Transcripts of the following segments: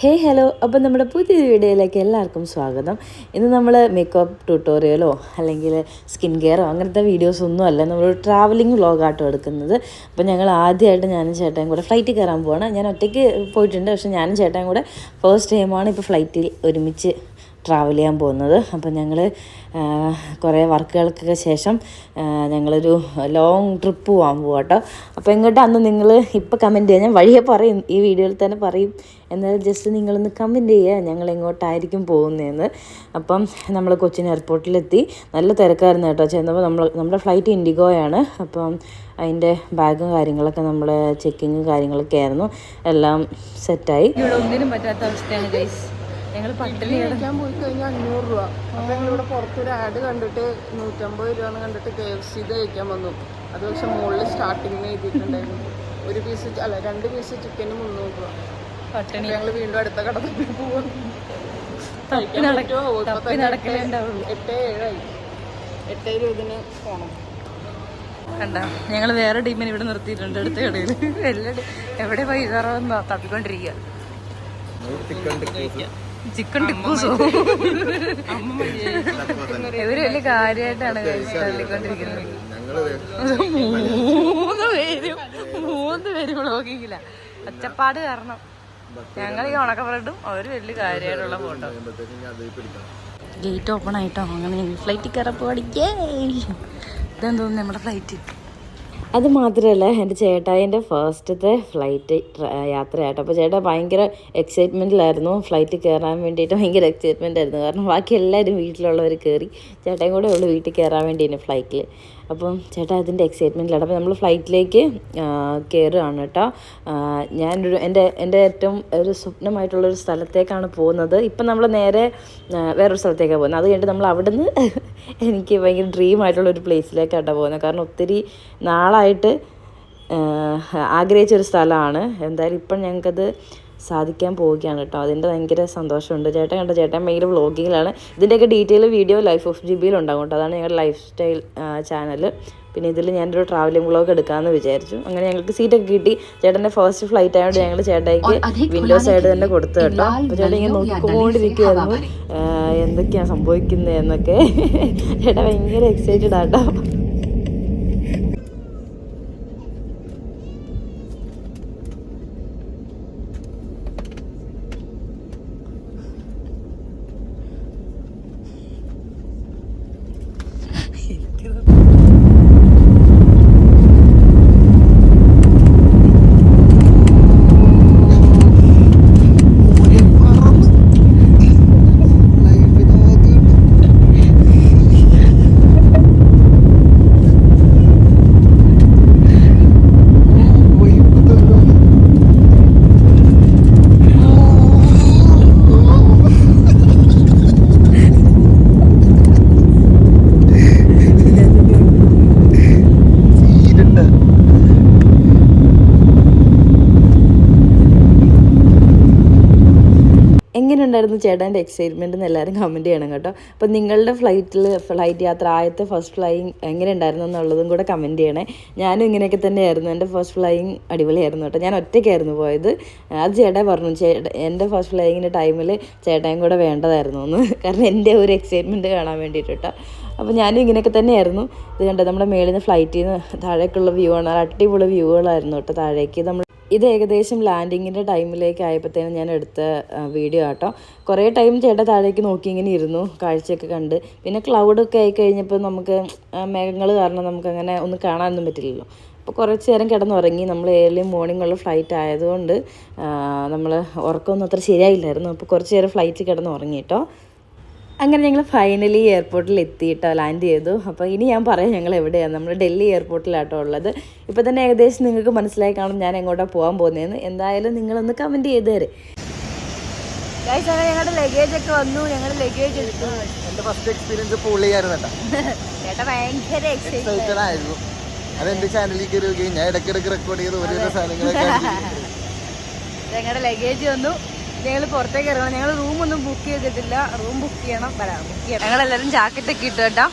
ഹേ hello, അപ്പോൾ നമ്മുടെ പുതിയ വീഡിയോയിലേക്ക് എല്ലാവർക്കും സ്വാഗതം. ഇന്ന് നമ്മൾ മേക്കപ്പ് ട്യൂട്ടോറിയലോ അല്ലെങ്കിൽ സ്കിൻ കെയറോ അങ്ങനത്തെ വീഡിയോസൊന്നും അല്ല, നമ്മൾ ട്രാവലിംഗ് വ്ളോഗാട്ടോ എടുക്കുന്നത്. അപ്പോൾ ഞങ്ങൾ ആദ്യമായിട്ട് ഞാനും ചേട്ടനും കൂടെ ഫ്ലൈറ്റിൽ കയറാൻ പോവാണ്. ഞാൻ ഒറ്റയ്ക്ക് പോയിട്ടുണ്ട്, പക്ഷേ ഞാനും ചേട്ടനും കൂടെ ഫസ്റ്റ് ടൈമാണ് ഇപ്പോൾ ഫ്ലൈറ്റിൽ ഒരുമിച്ച് ട്രാവൽ ചെയ്യാൻ പോകുന്നത്. അപ്പം ഞങ്ങൾ കുറേ വർക്കുകൾക്കൊക്കെ ശേഷം ഞങ്ങളൊരു ലോങ് ട്രിപ്പ് പോകാൻ പോകാം കേട്ടോ. അപ്പോൾ എങ്ങോട്ടാന്ന് നിങ്ങൾ ഇപ്പോൾ കമൻറ്റ് ചെയ്യുക, ഞാൻ വഴിയെ പറയും, ഈ വീഡിയോയിൽ തന്നെ പറയും. എന്നാലും ജസ്റ്റ് നിങ്ങളൊന്ന് കമൻറ്റ് ചെയ്യുക ഞങ്ങൾ എങ്ങോട്ടായിരിക്കും പോകുന്നതെന്ന്. അപ്പം നമ്മൾ കൊച്ചിൻ എയർപോർട്ടിലെത്തി. നല്ല തിരക്കായിരുന്നു കേട്ടോ. ചെന്നപ്പോൾ നമ്മുടെ ഫ്ലൈറ്റ് ഇൻഡിഗോയാണ്. അപ്പം അതിൻ്റെ ബാഗും കാര്യങ്ങളൊക്കെ നമ്മൾ ചെക്കിങ്ങും കാര്യങ്ങളൊക്കെ ആയിരുന്നു. എല്ലാം സെറ്റായി. ഇവിടെ ഒന്നിനും പറ്റാത്ത അവസ്ഥയാണ് ഗൈസ്. ഞങ്ങൾ പട്ടിണി കഴിക്കാൻ പോയി കഴിഞ്ഞാൽ 500 രൂപ. അപ്പോൾ ഞങ്ങളിവിടെ പുറത്തൊരു ആഡ് കണ്ടിട്ട് 150 രൂപ കണ്ടിട്ട് KFC കഴിക്കാൻ വന്നു. അത് പക്ഷെ മുകളിൽ സ്റ്റാർട്ടിങ്ങിന് എഴുതിയിട്ടുണ്ടായിരുന്നു. 2 പീസ് ചിക്കന് 300 രൂപ. പട്ടിണി. ഞങ്ങൾ വീണ്ടും അടുത്ത കട തപ്പി പോകും. 8-7 പോകണം. കണ്ട, ഞങ്ങൾ വേറെ ടീമിന് ഇവിടെ നിർത്തിയിട്ടുണ്ട് അടുത്ത കടയിൽ. എവിടെ പൈസ തപ്പിക്കൊണ്ടിരിക്കുക. ചിക്കൻ ടിക്കൂസോ ഇവര് വലിയ കാര്യമായിട്ടാണ് തള്ളിക്കൊണ്ടിരിക്കുന്നത്. 3 പേരും വ്ളോഗിങ്ങില്ല. ഒച്ചപ്പാട് കാരണം ഞങ്ങൾ ഈ ഉണക്ക ബ്രെഡും അവര് വലിയ കാര്യമായിട്ടുള്ള ഫോട്ടോ. ഗേറ്റ് ഓപ്പൺ ആയിട്ടോ. അങ്ങനെ ഫ്ലൈറ്റിൽ കയറപ്പോ പഠിക്കേ. ഇതെന്ന് തോന്നുന്നു നമ്മുടെ ഫ്ലൈറ്റ്. അത് മാത്രമല്ല, എൻ്റെ ചേട്ടായിൻ്റെ ഫസ്റ്റത്തെ ഫ്ലൈറ്റ് യാത്രയാട്ടോ. അപ്പോൾ ചേട്ടാ ഭയങ്കര എക്സൈറ്റ്മെൻറ്റിലായിരുന്നു. ഫ്ലൈറ്റിൽ കയറാൻ വേണ്ടിയിട്ട് ഭയങ്കര എക്സൈറ്റ്മെൻ്റ് ആയിരുന്നു. കാരണം ബാക്കി എല്ലാവരും വീട്ടിലുള്ളവർ കയറി, ചേട്ടായും കൂടെ ഉള്ളു വീട്ടിൽ കയറാൻ വേണ്ടിയിട്ട് ഫ്ലൈറ്റിൽ. അപ്പം ചേട്ടാ അതിൻ്റെ എക്സൈറ്റ്മെൻറ്റിലാണ്. അപ്പോൾ നമ്മൾ ഫ്ലൈറ്റിലേക്ക് കയറുകയാണ് കേട്ടോ. എൻ്റെ ഏറ്റവും ഒരു സ്വപ്നമായിട്ടുള്ളൊരു സ്ഥലത്തേക്കാണ് പോകുന്നത്. ഇപ്പം നമ്മൾ നേരെ വേറൊരു സ്ഥലത്തേക്കാണ് പോകുന്നത്. അത് കഴിഞ്ഞിട്ട് നമ്മൾ അവിടെ നിന്ന് എനിക്ക് ഭയങ്കര ഡ്രീമായിട്ടുള്ളൊരു പ്ലേസിലേക്കാട്ടോ പോകുന്നത്. കാരണം ഒത്തിരി നാളായിട്ട് ആഗ്രഹിച്ചൊരു സ്ഥലമാണ്. എന്തായാലും ഇപ്പം ഞങ്ങൾക്കത് സാധിക്കാൻ പോവുകയാണ് കേട്ടോ. അതിൻ്റെ ഭയങ്കര സന്തോഷമുണ്ട്. ചേട്ടൻ ഭയങ്കര വ്ളോഗിങ്ങിലാണ്. ഇതിൻ്റെയൊക്കെ ഡീറ്റെയിൽ വീഡിയോ ലൈഫ് ഓഫ് ജിബിയിൽ ഉണ്ടാകും കേട്ടോ. അതാണ് ഞങ്ങളുടെ ലൈഫ് സ്റ്റൈൽ ചാനൽ. പിന്നെ ഇതിൽ ഞാനൊരു ട്രാവലിംഗ് വ്ളോഗ് എടുക്കാമെന്ന് വിചാരിച്ചു. അങ്ങനെ ഞങ്ങൾക്ക് സീറ്റൊക്കെ കിട്ടി. ചേട്ടൻ്റെ ഫസ്റ്റ് ഫ്ലൈറ്റ് ആയതുകൊണ്ട് ഞങ്ങൾ ചേട്ടായിക്ക് വിൻഡോ സൈഡ് തന്നെ കൊടുത്തു കേട്ടോ. അപ്പോൾ ചേട്ടൻ ഇങ്ങനെ നോക്കിക്കൊണ്ടിരിക്കുമായിരുന്നു എന്തൊക്കെയാണ് സംഭവിക്കുന്നത് എന്നൊക്കെ. ചേട്ടാ ഭയങ്കര എക്സൈറ്റഡ് ആട്ടോ. എങ്ങനെയുണ്ടായിരുന്നു ചേട്ടൻ്റെ എക്സൈറ്റ്മെൻറ്റ് എന്ന് എല്ലാവരും കമൻറ്റ് ചെയ്യണം കേട്ടോ. അപ്പോൾ നിങ്ങളുടെ ഫ്ലൈറ്റ് യാത്ര ആദ്യത്തെ ഫസ്റ്റ് ഫ്ലൈയിങ് എങ്ങനെ ഉണ്ടായിരുന്നു എന്നുള്ളതും കൂടെ കമൻറ്റ് ചെയ്യണേ. ഞാനും ഇങ്ങനെയൊക്കെ തന്നെയായിരുന്നു. എൻ്റെ ഫസ്റ്റ് ഫ്ലൈയിങ് അടിപൊളിയായിരുന്നു കേട്ടോ. ഞാൻ ഒറ്റയ്ക്കായിരുന്നു പോയത്. അത് ചേട്ടായി പറഞ്ഞു, എൻ്റെ ഫസ്റ്റ് ഫ്ലൈയിങ്ങിൻ്റെ ടൈമിൽ ചേട്ടായും കൂടെ വേണ്ടതായിരുന്നു എന്ന്. കാരണം എൻ്റെ ഒരു എക്സൈറ്റ്മെൻറ്റ് കാണാൻ വേണ്ടിയിട്ട് കേട്ടോ. അപ്പോൾ ഞാനും ഇങ്ങനെയൊക്കെ തന്നെയായിരുന്നു. ഇത് കണ്ടോ, നമ്മുടെ മേളിൽ നിന്ന് ഫ്ലൈറ്റിൽ നിന്ന് താഴേക്കുള്ള വ്യൂ ആണ്. അടിപൊളി വ്യൂകളായിരുന്നു കേട്ടോ താഴേക്ക്. ഇത് ഏകദേശം ലാൻഡിങ്ങിൻ്റെ ടൈമിലേക്ക് ആയപ്പോഴത്തേനും ഞാൻ എടുത്ത വീഡിയോ ആട്ടോ. കുറേ ടൈം ചേട്ടാ താഴേക്ക് നോക്കി ഇങ്ങനെ ഇരുന്നു, കാഴ്ചയൊക്കെ കണ്ട്. പിന്നെ ക്ലൗഡൊക്കെ ആയി കഴിഞ്ഞപ്പോൾ നമുക്ക് മേഘങ്ങൾ കാരണം നമുക്കങ്ങനെ ഒന്നും കാണാനൊന്നും പറ്റില്ലല്ലോ. അപ്പോൾ കുറച്ച് നേരം കിടന്നുറങ്ങി. നമ്മൾ ഏർലി മോർണിംഗ് ഉള്ള ഫ്ലൈറ്റ് ആയതുകൊണ്ട് നമ്മൾ ഉറക്കമൊന്നും അത്ര ശരിയായില്ലായിരുന്നു. അപ്പോൾ കുറച്ച് നേരം ഫ്ലൈറ്റിൽ കിടന്നുറങ്ങി കേട്ടോ. അങ്ങനെ ഞങ്ങൾ ഫൈനലി എയർപോർട്ടിൽ എത്തിയിട്ടോ, ലാൻഡ് ചെയ്തു. അപ്പോൾ ഇനി ഞാൻ പറയാം ഞങ്ങൾ എവിടെയാണ്. നമ്മൾ ഡൽഹി എയർപോർട്ടിലാട്ടോ ഉള്ളത്. ഇപ്പോൾ തന്നെ ഏകദേശം നിങ്ങൾക്ക് മനസ്സിലായി കാണും ഞാൻ എങ്ങോട്ടാണ് പോകാൻ പോകുന്നതെന്ന്. എന്തായാലും നിങ്ങളൊന്ന് കമൻറ്റ് ചെയ്ത് തരും. അങ്ങനെ ഞങ്ങളുടെ ലഗേജ് ഒക്കെ വന്നു. ഞങ്ങൾ ലഗേജ് എടുത്തു. എൻ്റെ ഫസ്റ്റ് എക്സ്പീരിയൻസ് പൊളിയായിരുന്നു ചേട്ടാ. ഭയങ്കര എക്സൈറ്റഡ് ആയിരുന്നു. അതെൻ്റെ ചാനലിൽ കയറുകയും ഞാൻ ഇടയ്ക്കിടയ്ക്ക് റെക്കോർഡ് ചെയ്ത് ഓരോ സാധനങ്ങളൊക്കെ. ഞങ്ങളുടെ ലഗേജ് വന്നു. ഞങ്ങൾ പുറത്തേക്ക് ഇറങ്ങണം. ഞങ്ങൾ റൂമൊന്നും ബുക്ക് ചെയ്തിട്ടില്ല. റൂം ബുക്ക് ചെയ്യണം. ഞങ്ങളെല്ലാവരും ജാക്കറ്റൊക്കെ ഇട്ടു കേട്ടോ.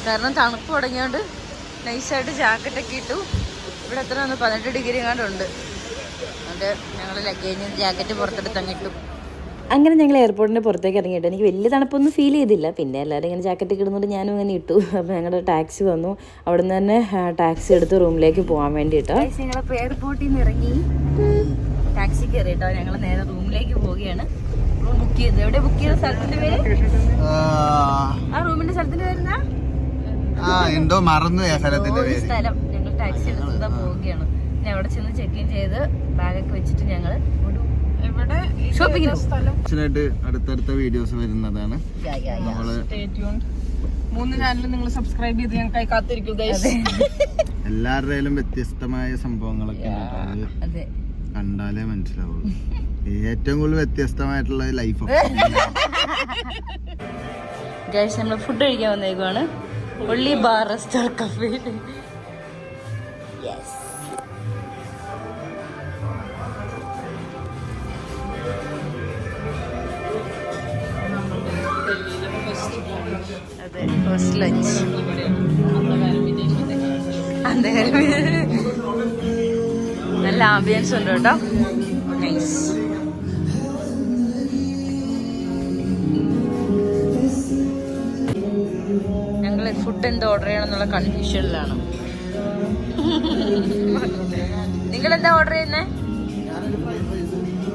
കാരണം തണുപ്പ് തുടങ്ങിയോണ്ട് നൈസായിട്ട് ജാക്കറ്റൊക്കെ ഇട്ടു. ഇവിടെ എത്ര 18 ഡിഗ്രി എങ്ങാണ്ടുണ്ട്. അതുകൊണ്ട് ഞങ്ങൾ ലഗേജ് ജാക്കറ്റ് പുറത്തെടുത്ത് അങ്ങിട്ടു. അങ്ങനെ ഞങ്ങൾ എയർപോർട്ടിൻ്റെ പുറത്തേക്ക് ഇറങ്ങിയിട്ട് എനിക്ക് വലിയ തണുപ്പൊന്നും ഫീൽ ചെയ്തില്ല. പിന്നെ എല്ലാവരും ഇങ്ങനെ ജാക്കറ്റ് ഇടുന്നുണ്ട്, ഞാനും ഇങ്ങനെ ഇട്ടു. അപ്പോൾ ഞങ്ങളുടെ ടാക്സി വന്നു. അവിടെ നിന്ന് തന്നെ ടാക്സി എടുത്ത് റൂമിലേക്ക് പോകാൻ വേണ്ടിയിട്ട് ഞങ്ങളിപ്പോൾ എയർപോർട്ടിൽ നിന്ന് ഇറങ്ങി ടാക്സി കയറി കേട്ടോ. ഞങ്ങൾ നേരെ റൂമിലേക്ക് പോവുകയാണ്. റൂം ബുക്ക് ചെയ്ത് എവിടെ ബുക്ക് ചെയ്ത സ്ഥലത്തിൻ്റെ പേര്? ആ റൂമിൻ്റെ സ്ഥലത്തിൻ്റെ പേരെന്നാ എന്തോ മറന്നു സ്ഥലം. ഞങ്ങൾ ടാക്സി എടുത്ത് പോവുകയാണ്. പിന്നെ അവിടെ ചെന്ന് ചെക്ക് ഇൻ ചെയ്ത് ബാഗൊക്കെ വെച്ചിട്ട് ഞങ്ങൾ അടുത്തടുത്ത വീഡിയോസ് വരുന്നതാണ്. എല്ലാവരുടെയും വ്യത്യസ്തമായ സംഭവങ്ങളൊക്കെ കണ്ടാലേ മനസ്സിലാവുള്ളൂ. ഏറ്റവും കൂടുതൽ വ്യത്യസ്തമായിട്ടുള്ള ലൈഫ്. നമ്മൾ ഫുഡ് കഴിക്കാൻ വന്നേക്കുവാണ്. Olly bar restaurant cafe. അതെ, ഫസ്റ്റ് ലഞ്ച്. നല്ല ആംബിയൻസ് ഉണ്ട് കേട്ടോ. നൈസ്. ഞങ്ങൾ ഫുഡ് എന്ത് ഓർഡർ ചെയ്യണം എന്നുള്ള കൺഫ്യൂഷനിലാണ്. നിങ്ങൾ എന്താ ഓർഡർ ചെയ്യുന്നേ?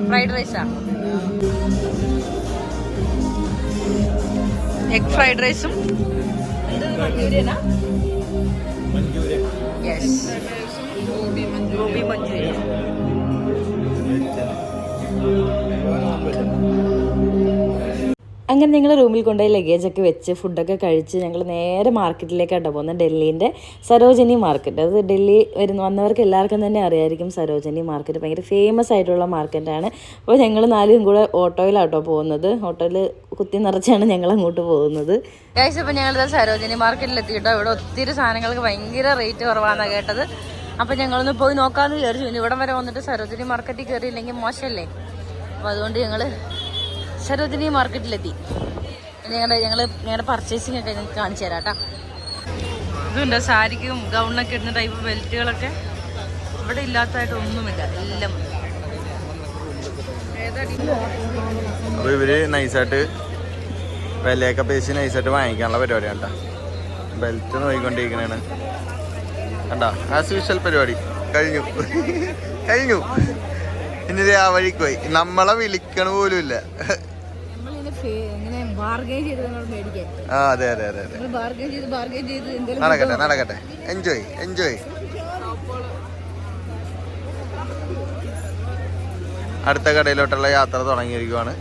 ഫ്രൈഡ് റൈസാ? എഗ് ഫ്രൈഡ് റൈസും മഞ്ചൂരിയനാ? Yes, gobi manchurian. അങ്ങനെ ഞങ്ങൾ റൂമിൽ കൊണ്ടുപോയി ലഗേജൊക്കെ വെച്ച് ഫുഡൊക്കെ കഴിച്ച് ഞങ്ങൾ നേരെ മാർക്കറ്റിലേക്കാട്ടോ പോകുന്നത്. ഡൽഹീൻ്റെ സരോജിനി മാർക്കറ്റ്. അത് ഡൽഹി വന്നവർക്ക് എല്ലാവർക്കും തന്നെ അറിയായിരിക്കും. സരോജിനി മാർക്കറ്റ് ഭയങ്കര ഫേമസ് ആയിട്ടുള്ള മാർക്കറ്റാണ്. അപ്പോൾ ഞങ്ങൾ 4 കൂടെ ഓട്ടോയിലാട്ടോ പോകുന്നത്. ഓട്ടോയിൽ കുത്തി നിറച്ചാണ് ഞങ്ങൾ അങ്ങോട്ട് പോകുന്നത്. ഗൈസ്, അപ്പോൾ ഞങ്ങളിത് സരോജിനി മാർക്കറ്റിലെത്തി കേട്ടോ. ഇവിടെ ഒത്തിരി സാധനങ്ങൾക്ക് ഭയങ്കര റേറ്റ് കുറവാണെന്നാണ് കേട്ടത്. അപ്പോൾ ഞങ്ങളൊന്ന് പോയി നോക്കാമെന്ന് വിചാരിച്ചു. ഇനി ഇവിടം വരെ വന്നിട്ട് സരോജിനി മാർക്കറ്റിൽ കയറിയില്ലെങ്കിൽ മോശമല്ലേ. അപ്പോൾ അതുകൊണ്ട് ഞങ്ങൾ സരോജിനി മാർക്കറ്റിലെത്തി. ഞങ്ങളുടെ പർച്ചേസിംഗ് ഒക്കെ ഞങ്ങൾക്ക് കാണിച്ചു തരാം കേട്ടോ. ഇതുണ്ട് സാരിക്കും ഗൗണിനൊക്കെ ഇടുന്ന ടൈപ്പ് ബെൽറ്റുകളൊക്കെ. ഇവിടെ ഇല്ലാത്തതായിട്ട് ഒന്നുമില്ല, എല്ലാം. അപ്പോൾ ഇവര് നൈസായിട്ട് വിലയൊക്കെ പേശി നൈസായിട്ട് വാങ്ങിക്കാനുള്ള പരിപാടിയാണ് കേട്ടോ. ബെൽറ്റ് നോക്കിക്കൊണ്ടിരിക്കണേണ് കണ്ടാ. ആസ് യൂഷ്വൽ പരിപാടി കഴിഞ്ഞു. ഇനി ആ വഴിക്ക് പോയി. നമ്മളെ വിളിക്കണ പോലും ഇല്ല. അതെ അതെ അതെ അതെ. നടക്കട്ടെ. എൻജോയ്. അടുത്ത കടയിലോട്ടുള്ള യാത്ര തുടങ്ങിയിരിക്കുവാണ്.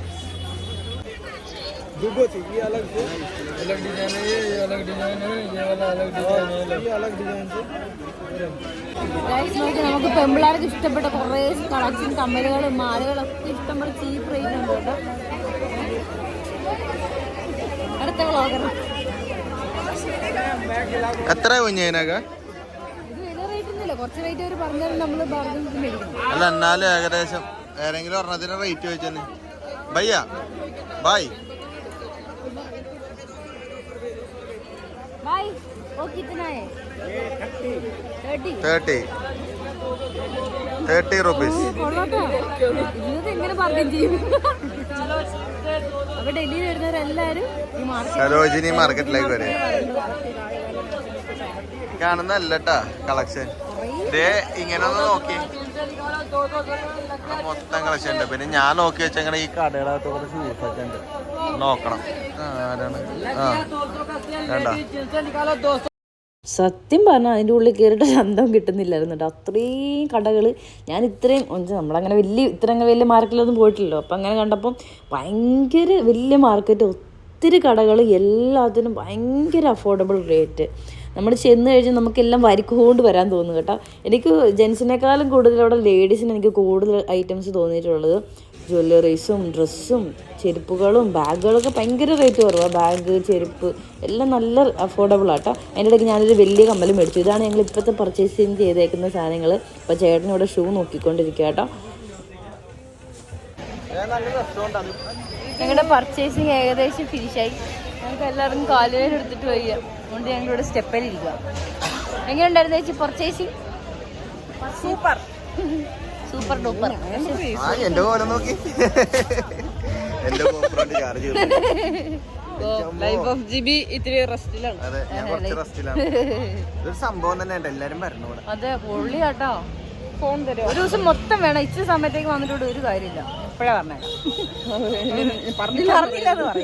നമുക്ക് പെമ്പിളാർക്ക് ഇഷ്ടപ്പെട്ട കുറേ കളക്ഷൻ കമ്മലുകളും മാലകളൊക്കെ ഇഷ്ടംപോലെ ചീപ്പ് റേറ്റ് ഉണ്ട് കേട്ടോ. അടുത്ത വ്ളോഗർ എത്ര കുഞ്ഞിനൊക്കെ ഇത് വലിയ റേറ്റ് ഒന്നുമില്ല. കുറച്ച് റേറ്റ് അവർ പറഞ്ഞാലും നമ്മൾ ബാർഗൈൻ മേടിക്കണം. അല്ല, എന്നാലും ഏകദേശം ഏതെങ്കിലും ഒരെണ്ണത്തിന് റേറ്റ് ചോദിച്ചെന്ന്. ബയ്യ ബായ് ₹30 എങ്ങനെ ബാർഗൈൻ ചെയ്യും? അപ്പൊ ഡൽഹിയിൽ വരുന്നവരെല്ലാരും സരോജിനി മാർക്കറ്റിലേക്ക് വരെ കാണുന്നല്ലട്ടാ കളക്ഷൻ. ഇങ്ങനെ ഒന്ന് നോക്കി മൊത്തം കളക്ഷൻ ഉണ്ട്. പിന്നെ ഞാൻ നോക്കി വെച്ചങ്ങനെ ഈ കടകളകത്ത് കുറച്ച് ഷൂസൊക്കെ ഉണ്ട്, നോക്കണം. ആരാണ്? വേണ്ട. സത്യം പറഞ്ഞാൽ അതിൻ്റെ ഉള്ളിൽ കയറിയിട്ട് ശബ്ദം കിട്ടുന്നില്ലായിരുന്നു കേട്ടോ. അത്രയും കടകൾ. ഞാൻ ഇത്രയും നമ്മളങ്ങനെ ഇത്രയും വലിയ മാർക്കറ്റിലൊന്നും പോയിട്ടില്ലല്ലോ. അപ്പം അങ്ങനെ കണ്ടപ്പം ഭയങ്കര വലിയ മാർക്കറ്റ്, ഒത്തിരി കടകൾ, എല്ലാത്തിനും ഭയങ്കര അഫോർഡബിൾ റേറ്റ്. നമ്മൾ ചെന്ന് കഴിഞ്ഞാൽ നമുക്കെല്ലാം വരിക്കൊണ്ട് വരാൻ തോന്നും കേട്ടോ. എനിക്ക് ജെൻസിനേക്കാളും കൂടുതൽ അവിടെ ലേഡീസിന് എനിക്ക് കൂടുതൽ ഐറ്റംസ് തോന്നിയിട്ടുള്ളത് ജ്വല്ലറീസും ഡ്രസ്സും ചെരുപ്പുകളും ബാഗുകളൊക്കെ ഭയങ്കര റേറ്റ് കുറവാണ്. ബാഗ്, ചെരുപ്പ് എല്ലാം നല്ല അഫോർഡബിൾ ആട്ടോ. അതിൻ്റെ ഇടയ്ക്ക് ഞാനൊരു വലിയ കമ്മലും മേടിച്ചു. ഇതാണ് ഞങ്ങൾ ഇപ്പോഴത്തെ പർച്ചേസിങ് ചെയ്തേക്കുന്ന സാധനങ്ങൾ. അപ്പോൾ ചേട്ടനിവിടെ ഷൂ നോക്കിക്കൊണ്ടിരിക്കുക കേട്ടോ. ഞങ്ങളുടെ പർച്ചേസിങ് ഏകദേശം ഫിനിഷായി. ഞങ്ങൾക്ക് എല്ലാവർക്കും കാലുവേദന എടുത്തിട്ട് പോയി. അതുകൊണ്ട് ഞങ്ങളിവിടെ സ്റ്റെപ്പിലിരിക്കുക. എങ്ങനെയുണ്ടായിരുന്നു ചേച്ചി പർച്ചേസിങ്? Super duper. എന്റെ പോലെ നോക്കി എന്റെ GoProന്റെ ചാർജ് ലൈഫ് ഓഫ് ജിബി ഇത്തിരി റെസ്റ്റിലാണ്. അതെ, ഞാൻ കുറച്ച് റെസ്റ്റിലാണ്. ഇതൊരു സംഭവം തന്നെ ഉണ്ട്, എല്ലാരും വരണം ഇവിടെ. അതെ, പൊള്ളിയാട്ടോ. ഫോൺ തരും ഒരു ദിവസം മൊത്തം വേണം. ഇച്ചിരി സമയത്തേക്ക് വന്നിട്ട് ഒരു കാര്യമില്ല. എപ്പോഴാ പറഞ്ഞേക്കാം പറഞ്ഞില്ല എന്ന് പറയും.